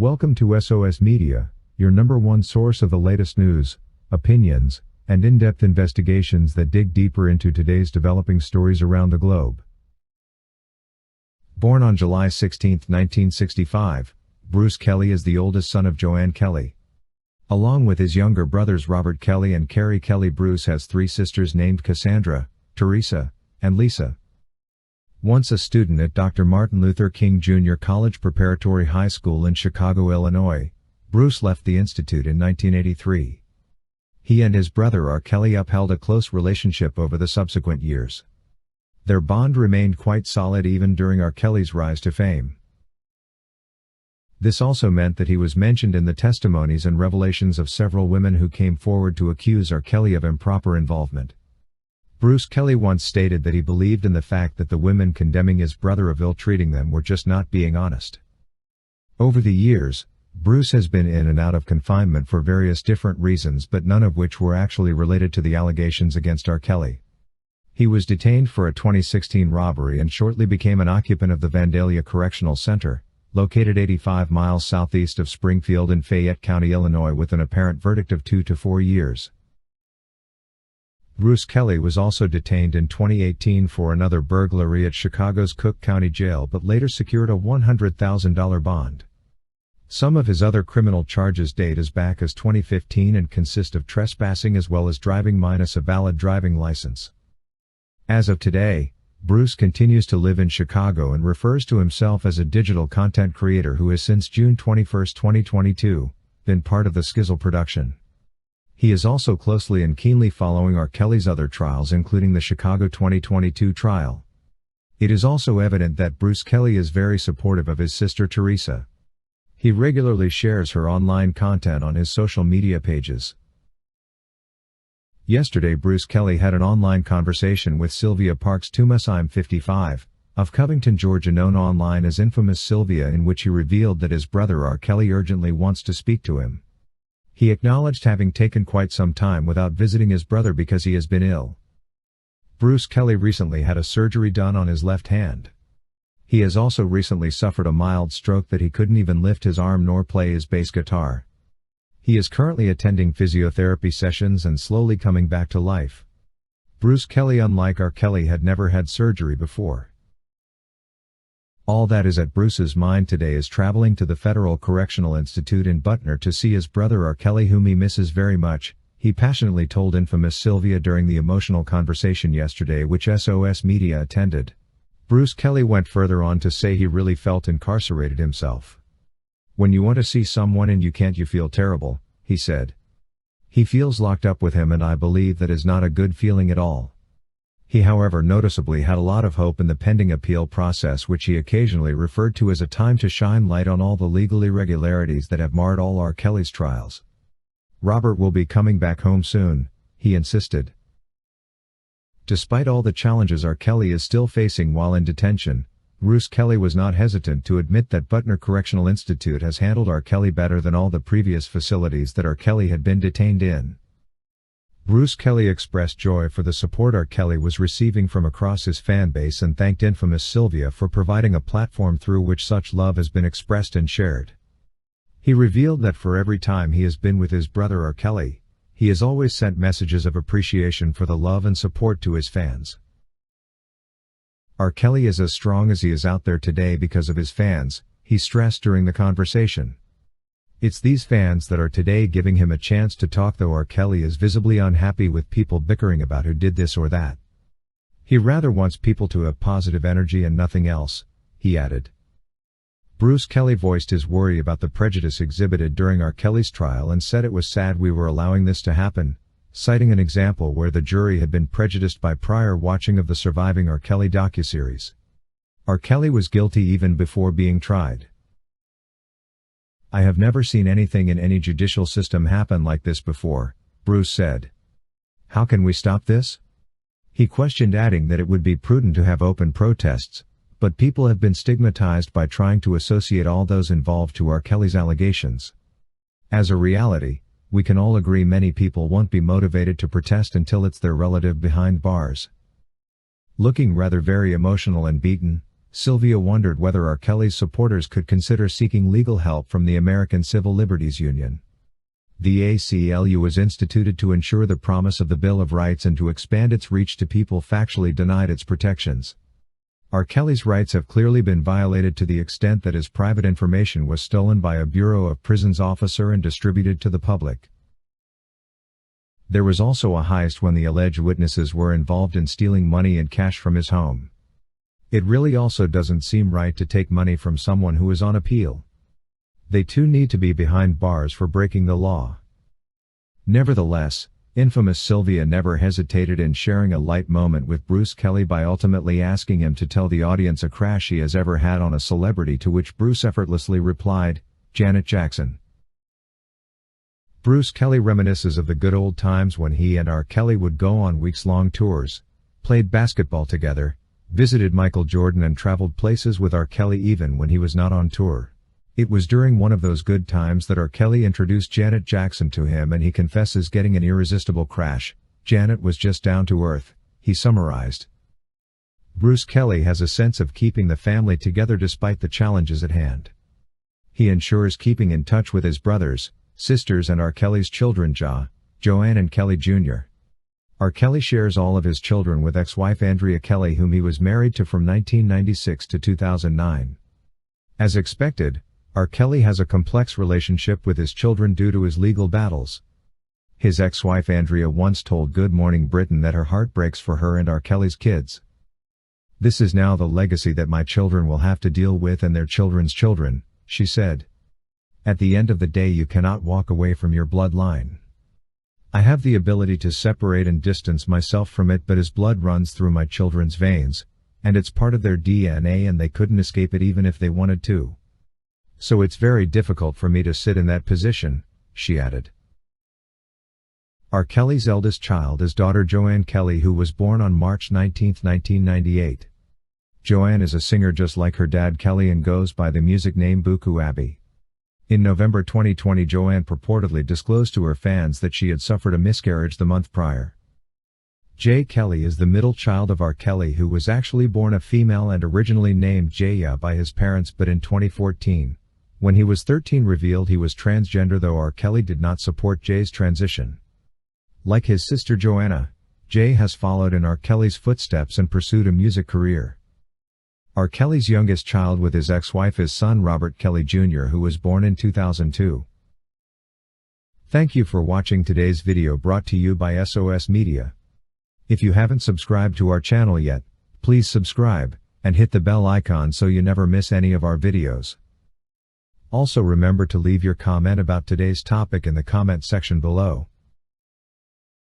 Welcome to SOS Media, your number one source of the latest news, opinions, and in-depth investigations that dig deeper into today's developing stories around the globe. Born on July 16, 1965, Bruce Kelly is the oldest son of Joanne Kelly. Along with his younger brothers Robert Kelly and Carrie Kelly, Bruce has three sisters named Cassandra, Teresa, and Lisa. Once a student at Dr. Martin Luther King Jr. College Preparatory High School in Chicago, Illinois, Bruce left the institute in 1983. He and his brother R. Kelly upheld a close relationship over the subsequent years. Their bond remained quite solid even during R. Kelly's rise to fame. This also meant that he was mentioned in the testimonies and revelations of several women who came forward to accuse R. Kelly of improper involvement. Bruce Kelly once stated that he believed in the fact that the women condemning his brother of ill-treating them were just not being honest. Over the years, Bruce has been in and out of confinement for various different reasons, but none of which were actually related to the allegations against R. Kelly. He was detained for a 2016 robbery and shortly became an occupant of the Vandalia Correctional Center, located 85 miles southeast of Springfield in Fayette County, Illinois, with an apparent verdict of 2 to 4 years. Bruce Kelly was also detained in 2018 for another burglary at Chicago's Cook County Jail, but later secured a $100,000 bond. Some of his other criminal charges date as back as 2015 and consist of trespassing as well as driving minus a valid driving license. As of today, Bruce continues to live in Chicago and refers to himself as a digital content creator who has since June 21, 2022, been part of the Skizzle production. He is also closely and keenly following R. Kelly's other trials, including the Chicago 2022 trial. It is also evident that Bruce Kelly is very supportive of his sister Teresa. He regularly shares her online content on his social media pages. Yesterday, Bruce Kelly had an online conversation with Sylvia Parks Tumusiime, 55, of Covington, Georgia, known online as Infamous Sylvia, in which he revealed that his brother R. Kelly urgently wants to speak to him. He acknowledged having taken quite some time without visiting his brother because he has been ill. Bruce Kelly recently had a surgery done on his left hand. He has also recently suffered a mild stroke that he couldn't even lift his arm nor play his bass guitar. He is currently attending physiotherapy sessions and slowly coming back to life. Bruce Kelly, unlike R. Kelly, had never had surgery before. All that is at Bruce's mind today is traveling to the Federal Correctional Institute in Butner to see his brother R. Kelly, whom he misses very much, he passionately told Infamous Sylvia during the emotional conversation yesterday, which SOS Media attended. Bruce Kelly went further on to say he really felt incarcerated himself. "When you want to see someone and you can't, you feel terrible," he said. He feels locked up with him, and I believe that is not a good feeling at all. He, however, noticeably had a lot of hope in the pending appeal process, which he occasionally referred to as a time to shine light on all the legal irregularities that have marred all R. Kelly's trials. "Robert will be coming back home soon," he insisted. Despite all the challenges R. Kelly is still facing while in detention, Bruce Kelly was not hesitant to admit that Butner Correctional Institute has handled R. Kelly better than all the previous facilities that R. Kelly had been detained in. Bruce Kelly expressed joy for the support R. Kelly was receiving from across his fan base and thanked Infamous Sylvia for providing a platform through which such love has been expressed and shared. He revealed that for every time he has been with his brother R. Kelly, he has always sent messages of appreciation for the love and support to his fans. R. Kelly is as strong as he is out there today because of his fans, he stressed during the conversation. It's these fans that are today giving him a chance to talk, though R. Kelly is visibly unhappy with people bickering about who did this or that. He rather wants people to have positive energy and nothing else, he added. Bruce Kelly voiced his worry about the prejudice exhibited during R. Kelly's trial and said it was sad we were allowing this to happen, citing an example where the jury had been prejudiced by prior watching of the surviving R. Kelly docuseries. R. Kelly was guilty even before being tried. "I have never seen anything in any judicial system happen like this before," Bruce said. "How can we stop this?" He questioned, adding that it would be prudent to have open protests, but people have been stigmatized by trying to associate all those involved to R. Kelly's allegations. As a reality, we can all agree many people won't be motivated to protest until it's their relative behind bars. Looking rather very emotional and beaten, Sylvia wondered whether R. Kelly's supporters could consider seeking legal help from the American Civil Liberties Union. The ACLU was instituted to ensure the promise of the Bill of Rights and to expand its reach to people factually denied its protections. R. Kelly's rights have clearly been violated to the extent that his private information was stolen by a Bureau of Prisons officer and distributed to the public. There was also a heist when the alleged witnesses were involved in stealing money and cash from his home. It really also doesn't seem right to take money from someone who is on appeal. They too need to be behind bars for breaking the law. Nevertheless, Infamous Sylvia never hesitated in sharing a light moment with Bruce Kelly by ultimately asking him to tell the audience a crush he has ever had on a celebrity, to which Bruce effortlessly replied, "Janet Jackson." Bruce Kelly reminisces of the good old times when he and R. Kelly would go on weeks-long tours, played basketball together, visited Michael Jordan and traveled places with R. Kelly even when he was not on tour. It was during one of those good times that R. Kelly introduced Janet Jackson to him, and he confesses getting an irresistible crush. "Janet was just down to earth," he summarized. Bruce Kelly has a sense of keeping the family together despite the challenges at hand. He ensures keeping in touch with his brothers, sisters and R. Kelly's children Joanne and Kelly Jr. R. Kelly shares all of his children with ex-wife Andrea Kelly, whom he was married to from 1996 to 2009. As expected, R. Kelly has a complex relationship with his children due to his legal battles. His ex-wife Andrea once told Good Morning Britain that her heart breaks for her and R. Kelly's kids. "This is now the legacy that my children will have to deal with and their children's children," she said. "At the end of the day, you cannot walk away from your bloodline. I have the ability to separate and distance myself from it, but his blood runs through my children's veins, and it's part of their DNA and they couldn't escape it even if they wanted to. So it's very difficult for me to sit in that position," she added. R. Kelly's eldest child is daughter Joanne Kelly, who was born on March 19, 1998. Joanne is a singer just like her dad Kelly and goes by the music name Buku Abby. In November 2020, Joanne purportedly disclosed to her fans that she had suffered a miscarriage the month prior. Jay Kelly is the middle child of R. Kelly, who was actually born a female and originally named Jaya by his parents, but in 2014, when he was 13, revealed he was transgender, though R. Kelly did not support Jay's transition. Like his sister Joanna, Jay has followed in R. Kelly's footsteps and pursued a music career. R. Kelly's youngest child with his ex-wife is son Robert Kelly Jr., who was born in 2002. Thank you for watching today's video, brought to you by SOS Media. If you haven't subscribed to our channel yet, please subscribe, and hit the bell icon so you never miss any of our videos. Also remember to leave your comment about today's topic in the comment section below.